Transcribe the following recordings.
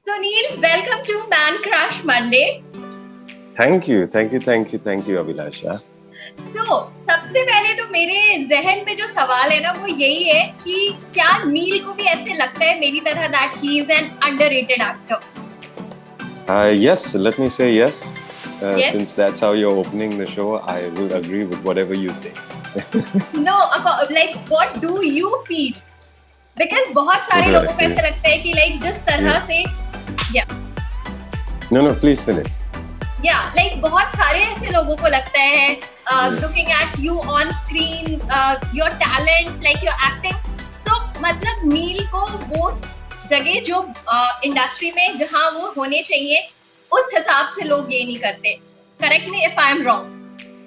So Neil, welcome to Man Crush Monday. Thank you, Abhilasha. So सबसे पहले तो मेरे जहन में जो सवाल है ना वो यही है कि क्या नील को भी ऐसे लगता है मेरी तरह that he is an underrated actor? Yes, let me say yes. Yes. Since that's how you're opening the show, I will agree with whatever you say. No, like what do you feel? Because बहुत सारे लोगों को ऐसे लगता है कि like जिस तरह से No, please finish. like बहुत सारे ऐसे लोगों को लगता है looking at you on screen, your talent, like your acting. So मतलब नील को वो जगह जो इंडस्ट्री में जहाँ वो होने चाहिए उस हिसाब से लोग ये नहीं करते. Correct me if I am wrong.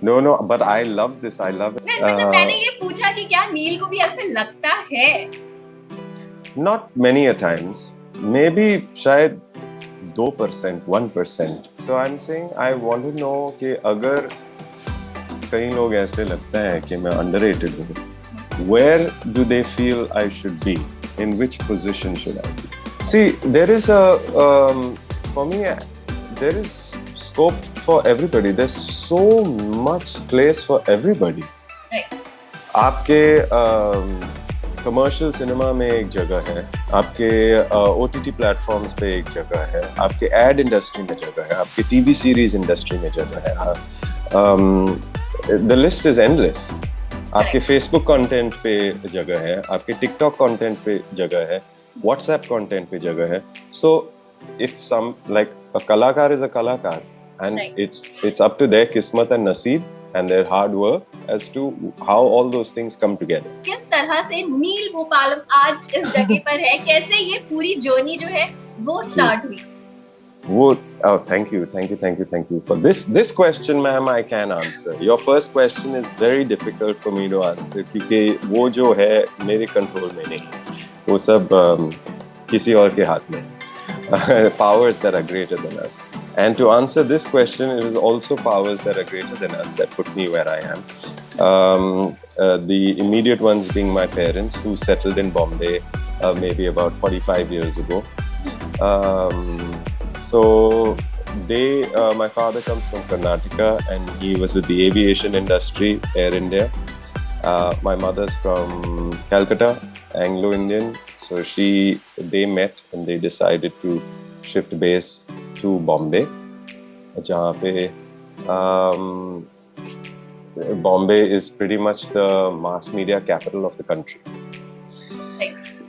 No, but I love this. I love it. मतलब मैंने ये पूछा कि क्या नील को भी ऐसे लगता है? Not many a times. Maybe शायद 2%, 1%. So I'm saying I want to know कि अगर कई लोग ऐसे लगता है कि मैं underrated हूँ, where do they feel I should be? In which position should I be? See, there is for me, there is scope for everybody. There's so much place for everybody. Right. आपके commercial cinema में एक जगह है, आपके OTT platforms पे एक जगह है, आपके एड इंडस्ट्री में जगह है, आपके टीवी सीरीज इंडस्ट्री में जगह है. The list is endless. आपके फेसबुक कंटेंट पे जगह है, आपके टिकटॉक कंटेंट पे जगह है, व्हाट्सएप कंटेंट पे जगह है. सो इफ सम लाइक अ कलाकार इज अ कलाकार and it's up to their किस्मत and नसीब and their hard work as to how all those things come together. किस तरह से नील भोपालम आज इस जगह पर है, कैसे ये पूरी जर्नी जो है वो स्टार्ट हुई? Thank you for this question, ma'am. I can answer. Your first question is very difficult for me to answer क्योंकि वो जो है मेरे कंट्रोल में नहीं है. वो सब किसी और के हाथ में है. Powers that are greater than us. And to answer this question, it is also powers that are greater than us that put me where I am. The immediate ones being my parents, who settled in Bombay maybe about 45 years ago. So my father comes from Karnataka and he was with the aviation industry, Air India. My mother's from Calcutta, Anglo-Indian. So they met and they decided to shift base to Bombay, जहाँ पे Bombay is pretty much the mass media capital of the country.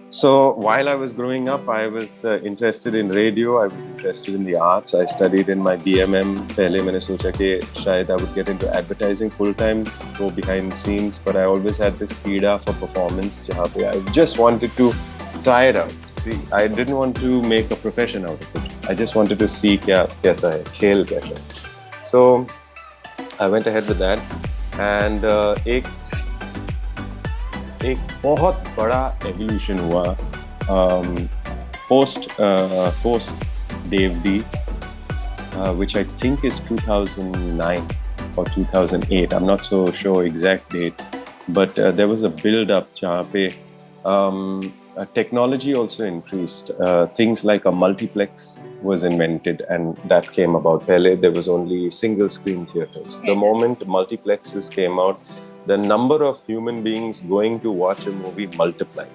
So while I was growing up, I was interested in radio. I was interested in the arts. I studied in my BMM. पहले मैंने सोचा कि शायद I would get into advertising full time, go behind the scenes. But I always had this पीड़ा for performance, जहाँ पे I just wanted to try it out. See, I didn't want to make a profession out of it. I just wanted to see कैसा है, खेल कैसा है. So I went ahead with that, and एक बहुत बड़ा evolution हुआ post Dev D, which I think is 2009 or 2008. I'm not so sure exact date, but there was a build up जहाँ पे technology also increased. Things like a multiplex was invented and that came about. Pehle there was only single screen theaters. The moment multiplexes came out, the number of human beings going to watch a movie multiplied.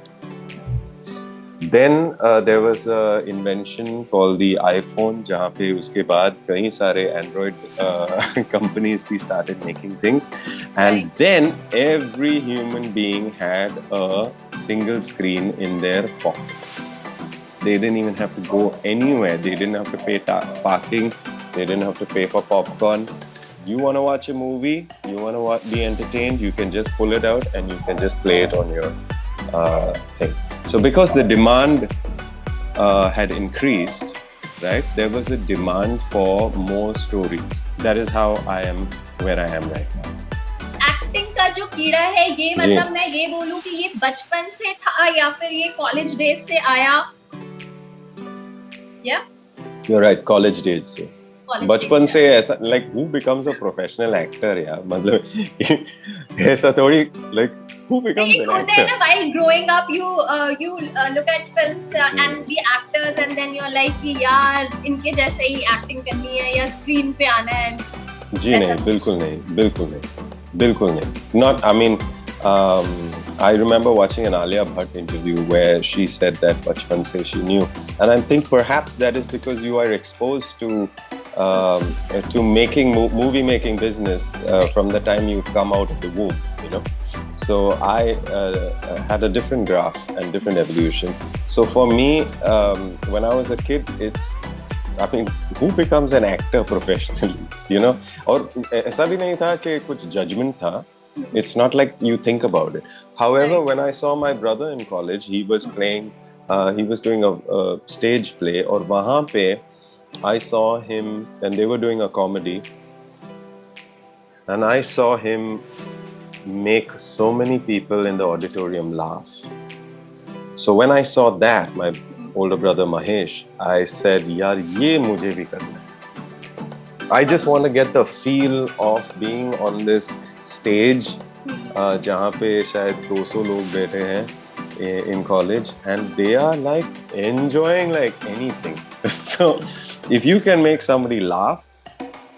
Then there was an invention called the iPhone, जहाँ पे उसके बाद कई सारे Android companies भी started making things, and then every human being had a single screen in their pocket. They didn't even have to go anywhere. They didn't have to pay parking. They didn't have to pay for popcorn. You want to watch a movie, you want to be entertained, you can just pull it out and you can just play it on your thing. So because the demand had increased, right, there was a demand for more stories. That is how I am where I am right now. Acting का जो कीड़ा है ये मतलब मैं ये बोलूं कि ये बचपन से था या फिर ये कॉलेज डेज से आया? You're right, college days से. बचपन से ऐसा like who becomes a professional actor यार, मतलब ऐसा थोड़ी like who becomes एक an होता है actor? ना, while growing up you look at films and the actors and then you're like कि यार इनके जैसे ही एक्टिंग करनी है या स्क्रीन पे आना है. जी नहीं, बिल्कुल नहीं, बिल्कुल नहीं, बिल्कुल नहीं. Not, I mean, I remember watching an Alia Bhatt interview where she said that bachpan se she knew, and I think perhaps that is because you are exposed to making movie making business from the time you come out of the womb, you know. So I had a different graph and different evolution. So for me, when I was a kid, I mean, who becomes an actor professionally, you know? और ऐसा भी नहीं था कि कुछ judgment था. It's not like you think about it. However, Right. when I saw my brother in college, he was playing, he was doing a stage play, और वहाँ पे I saw him, and they were doing a comedy, and I saw him make so many people in the auditorium laugh. So when I saw that, my older brother Mahesh, I said, "Yaar, ye mujhe bhi karna hai." I just want to get the feel of being on this stage, जहाँ पे शायद 200 लोग बैठे हैं in college, and they are like enjoying like anything. So if you can make somebody laugh,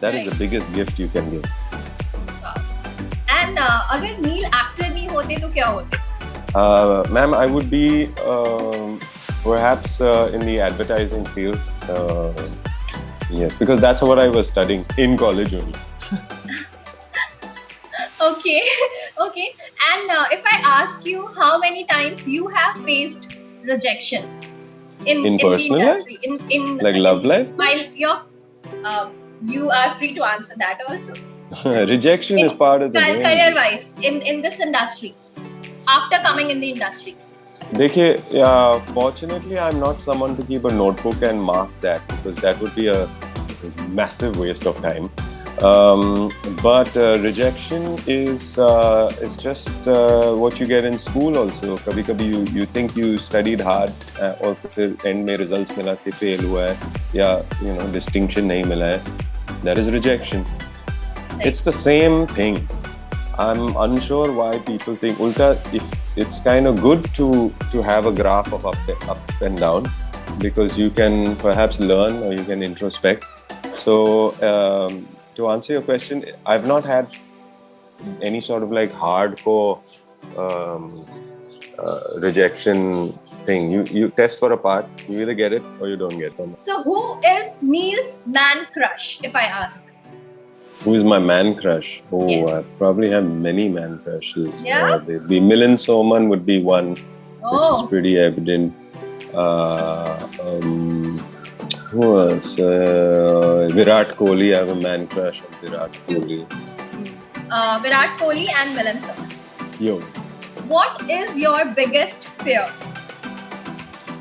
that is the biggest gift you can give. And अगर नील actor नहीं होते तो क्या होते? Ma'am, I would be perhaps in the advertising field. Yes, because that's what I was studying in college only. Okay, okay. And if I ask you how many times you have faced rejection in the personal industry, in Like love life? while you are free to answer that also. Rejection is part of the game. Career wise, in this industry, after coming in the industry. देखिए, fortunately, I'm not someone to keep a notebook and mark that, because that would be a massive waste of time. But rejection is just what you get in school also. कभी-कभी you think you studied hard और फिर end में results मिला कि fail हुआ है या you know distinction नहीं मिला है. That is rejection. Right. It's the same thing. I'm unsure why people think ulta. If it's kind of good to have a graph of up and down, because you can perhaps learn or you can introspect. So to answer your question, I've not had any sort of like hardcore rejection thing. You test for a part, you either get it or you don't get it. So who is Neil's man crush, if I ask? Who is my man crush? Oh, Yes. I probably have many man crushes. Yeah? The Milind Soman would be one, which is Oh, pretty evident. Who else? Virat Kohli. I have a man crush on Virat Kohli. Virat Kohli and Milan Soman. Yo, What is your biggest fear?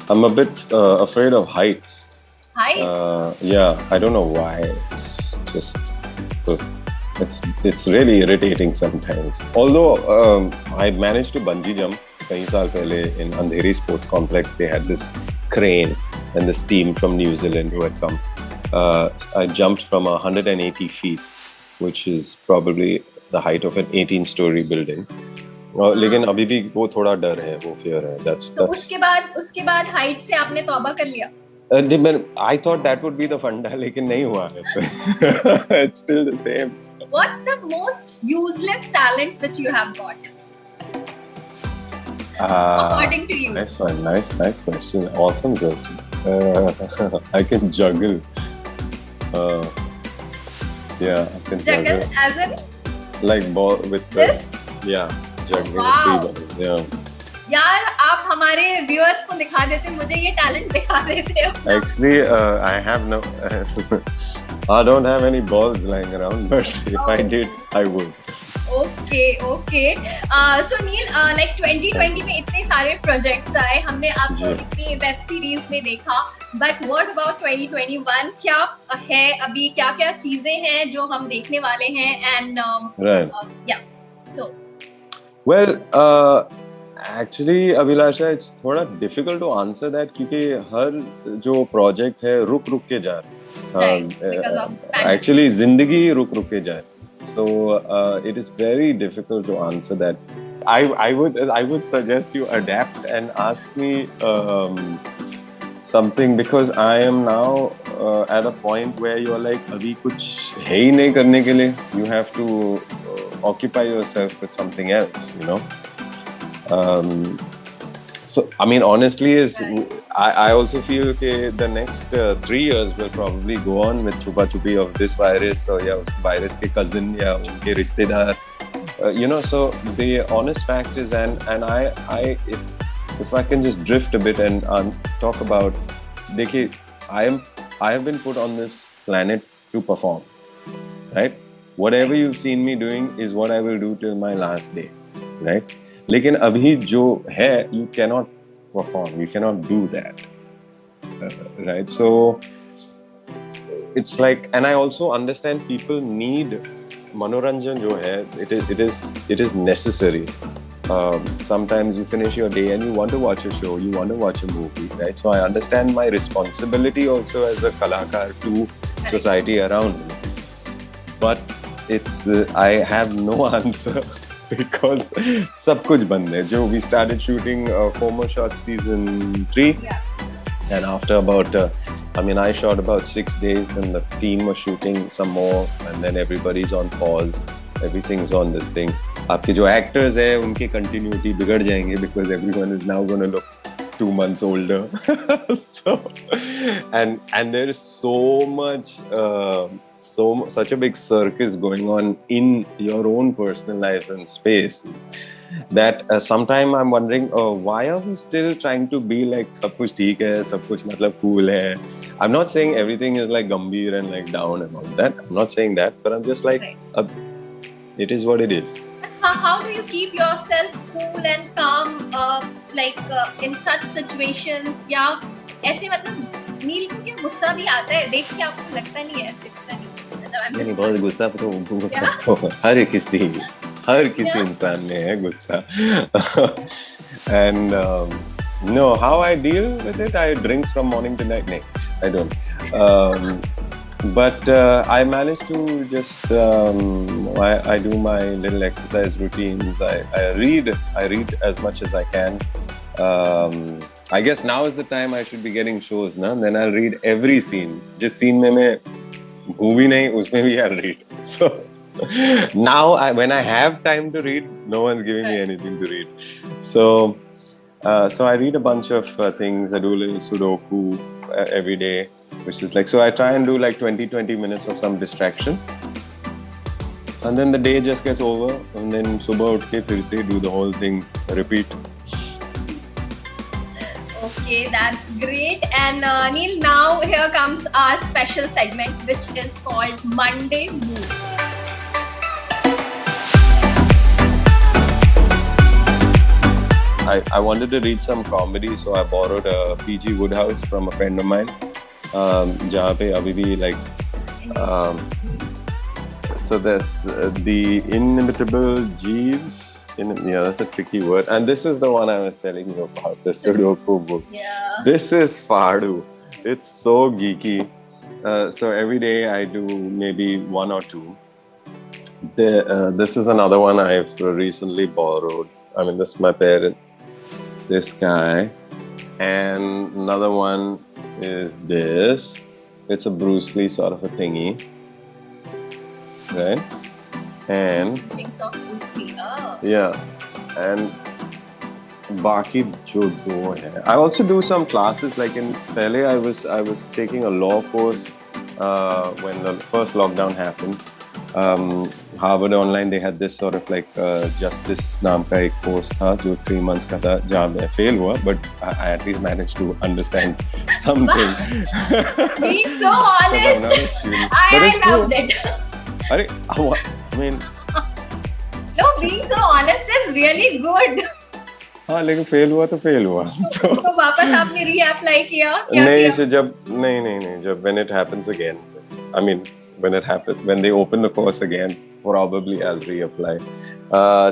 I'm a bit afraid of heights. Heights? Yeah, I don't know why. It's just it's really irritating sometimes. Although I managed to bungee jump कई साल पहले in Andheri Sports Complex. They had this crane and this team from New Zealand who had come. I jumped from 180 feet, which is probably the height of an 18-story building. लेकिन अभी भी वो थोड़ा डर है, वो fear है. So उसके बाद height से आपने तौबा कर लिया? I thought that would be the funda, लेकिन नहीं हुआ है. It's still the same. What's the most useless talent which you have got, according to you? Nice one. Nice question. Awesome question. I can juggle. Yeah, I can Juggle as in like ball with this? Yeah, juggling Wow. with 3 balls. Yeah. यार आप हमारे viewers को दिखा देते, मुझे ये talent दिखा देते अपना. Actually, I have no. I don't have any balls lying around, but if I did, I would. Okay. So Neil, like 2020 में इतने सारे प्रोजेक्ट्स आए, हमने आपको जी. इतनी वेब सीरीज में देखा, but what about 2021? क्या है अभी, क्या चीजें हैं जो हम देखने वाले हैं? And Right. yeah, so Well, actually, Abhilasha, it's थोड़ा difficult to answer that क्योंकि हर जो project है रुक के जा रहा है. Right, because of pandemic. Actually zindagi ruk ke jaye. So it is very difficult to answer that. I would suggest you adapt and ask me something, because I am now at a point where you're like abhi kuch hai hi nahi karne ke liye. You have to occupy yourself with something else, you know. So I mean, honestly, I also feel that the next 3 years will probably go on with chupa chupi of this virus, or yeah, virus ke cousin ya unke rishtedar, you know. So the honest fact is, and I if I can just drift a bit and talk about, dekhiye, I have been put on this planet to perform, right? Whatever you've seen me doing is what I will do till my last day, right? लेकिन अभी जो है, you cannot perform, you cannot do that, right? So it's like, and I also understand people need manoranjan jo hai, it is necessary. Sometimes you finish your day and you want to watch a show, you want to watch a movie, right? So I understand my responsibility also as a kalakar to society around me, but it's I have no answer because सब कुछ बंद है. जो we started shooting 4 more shots season 3, and after about I mean, I shot about 6 days, and the team was shooting some more, and then everybody's on pause, everything's on this thing. आपके जो actors है उनकी continuity बिगड़ जाएंगे because everyone is now going to look 2 months older. So and there is so much such a big circus going on in your own personal lives and spaces that sometime I'm wondering, why are we still trying to be like sab kuch theek hai, sab kuch matlab cool hai. I'm not saying everything is like gambhir and like down and all that. I'm not saying that, but I'm just like it is what it is. How do you keep yourself cool and calm in such situations? या ऐसे मतलब नील को क्या गुस्सा भी आता है? देख के आपको लगता नहीं है ऐसे, पता नहीं. नहीं, बहुत गुस्सा तो हर किसी इंसान में है गुस्सा. And no, how I deal with it, I drink from morning to night. No, I don't. But I manage to just I do my little exercise routines. I read as much as I can. I guess now is the time I should be getting shows, na? Then I'll read every scene. Just scene में मैं भूमि नहीं, उसमें भी I'll read. So now when I have time to read, no one's giving me anything to read. So I read a bunch of things. I do a little Sudoku every day, which is like, so I try and do like 20 minutes of some distraction, and then the day just gets over, and then सुबह उठ के फिर से do the whole thing, repeat. Okay, that's great. And Neil, now here comes our special segment, which is called Monday Mood. I wanted to read some comedy, so I borrowed a P.G. Woodhouse from a friend of mine. जहाँ पे अभी भी like so there's the inimitable Jeeves. Yeah, that's a tricky word. And this is the one I was telling you about, the Sudoku book. Yeah. This is Fardu. It's so geeky. So every day I do maybe 1 or 2. This is another one I've recently borrowed. I mean, this is my parent, this guy. And another one is this. It's a Bruce Lee sort of a thingy. Right? And Teachings of Bruce Lee. Oh. yeah, and बाकी जो दो है, I also do some classes. Like in पहले I was taking a law course when the first lockdown happened. Harvard Online, they had this sort of like justice नाम का एक course था जो 3 months का था, जहाँ मैं fail हुआ, but I at least managed to understand something. Being so honest, I loved it. अरे, I mean, no, being so honest is really good. हाँ, लेकिन फेल हुआ तो फेल हुआ. तो वापस आपने रीअप्लाई किया? नहीं, so जब नहीं जब when it happens again, I mean when they open the course again, probably I'll reapply.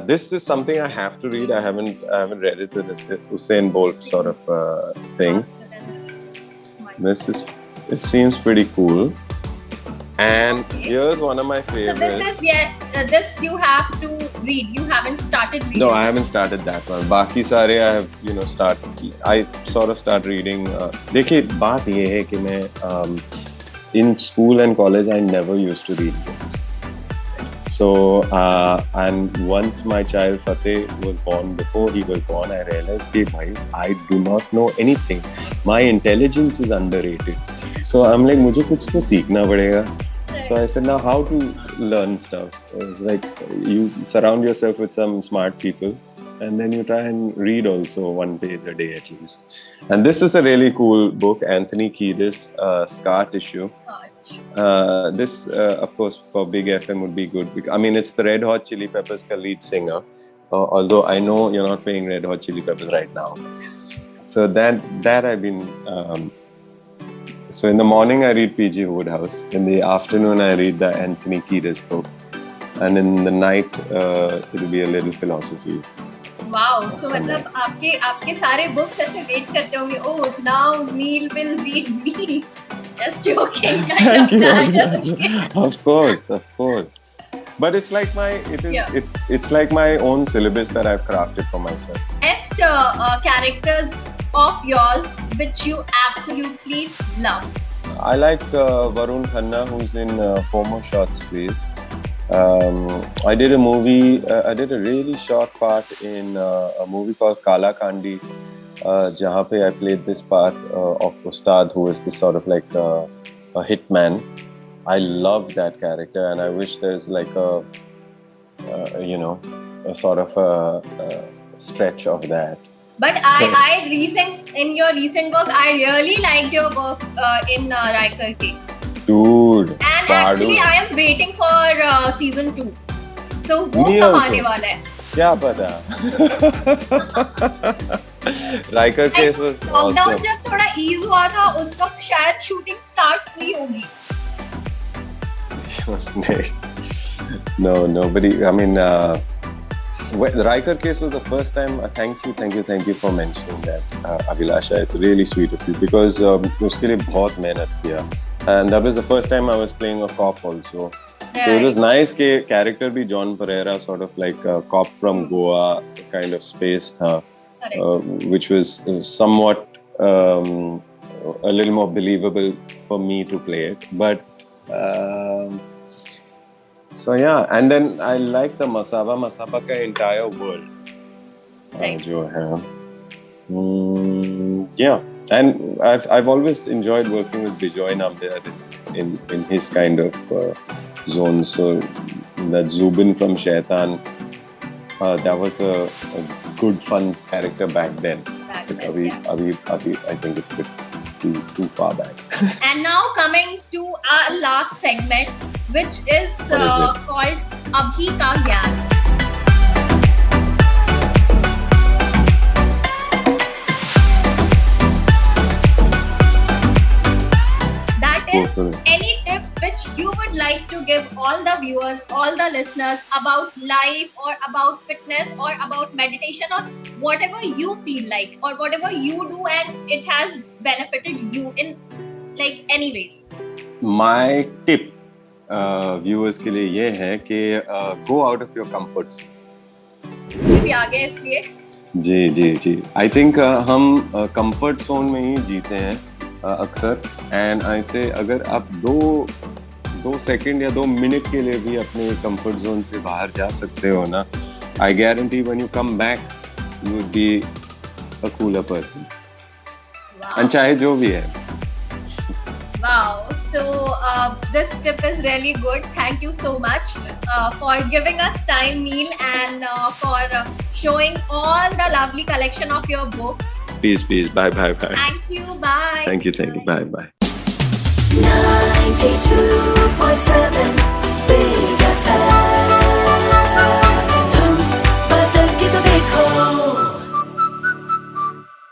This is something I have to read. I haven't read it. The Usain Bolt sort of thing. It seems pretty cool. And Okay. here's one of my So favorites. this is this you have to read. You haven't started reading. No, I haven't started that one. बाकी सारे I have I sort of start reading. देखिए बात ये है कि मैं in school and college I never used to read books. So and once my child Fateh was born, before he was born, I realized that bhai, I do not know anything. My intelligence is underrated. So I'm like मुझे कुछ तो सीखना पड़ेगा. So I said, now how to learn stuff? It's like you surround yourself with some smart people and then you try and read also one page a day at least. And this is a really cool book, Anthony Kiedis, Scar Tissue. This, of course, for Big FM would be good. I mean, it's the Red Hot Chili Peppers lead singer. Although I know you're not playing Red Hot Chili Peppers right now. So that I've been... So in the morning I read P.G. Wodehouse. In the afternoon I read the Anthony Kiedis book. And in the night it'll be a little philosophy. Wow. So मतलब आपके सारे books ऐसे wait करते होंगे. Oh, now Neil will read me. Just joking. Thank you. Of course. But it's like it's like my own syllabus that I've crafted for myself. Best characters of yours which you absolutely love. I like Varun Khanna, who's in Four More Shots, Please. I did a movie. I did a really short part in a movie called Kala Kandi, jahan pe I played this part of Ustad, who is this sort of like a hitman. I love that character, and I wish there's like a sort of a stretch of that. But in your recent work, I really liked your work in Riker Case. Dude. And actually, I am waiting for season 2. So वो कब आने वाला है? क्या पता? Riker Case was awesome. Lockdown जब थोड़ा ease हुआ था, उस वक्त शायद shooting start हुई होगी. No, nobody. I mean, the Riker Case was the first time. Thank you for mentioning that, Abhilasha. It's really sweet of you because उसके लिए बहुत मेहनत किया. And that was the first time I was playing a cop also. Right. So it was nice that character be John Pereira, sort of like a cop from Goa kind of space tha, which was somewhat a little more believable for me to play it. But so yeah, and then I like the Masaba ka entire world. Right. Yeah, and I've always enjoyed working with Bijoy Nambiar in his kind of zone. So that Zubin from Shaitan, that was a good fun character back then. I think it's a bit too far back. And now coming to our last segment, which is called Abhi Ka Gyan. That is any tip which you would like to give all the viewers, all the listeners about life or about fitness or about meditation or whatever you feel like or whatever you do and it has benefited you in like any ways. My tip viewers के लिए ये है कि go out of your comfort zone. भी आ गए इसलिए. जी. I think हम comfort zone में ही जीते हैं अक्सर. And I say अगर आप दो सेकंड या 2 मिनट के लिए भी अपने comfort zone से बाहर जा सकते हो ना, I guarantee when you come back you would be a cooler person. Wow. And चाहे जो भी है. Wow. So this tip is really good. Thank you so much for giving us time, Neil, and for showing all the lovely collection of your books. Peace. Bye. Thank you. Bye. Thank you. Bye. 92.7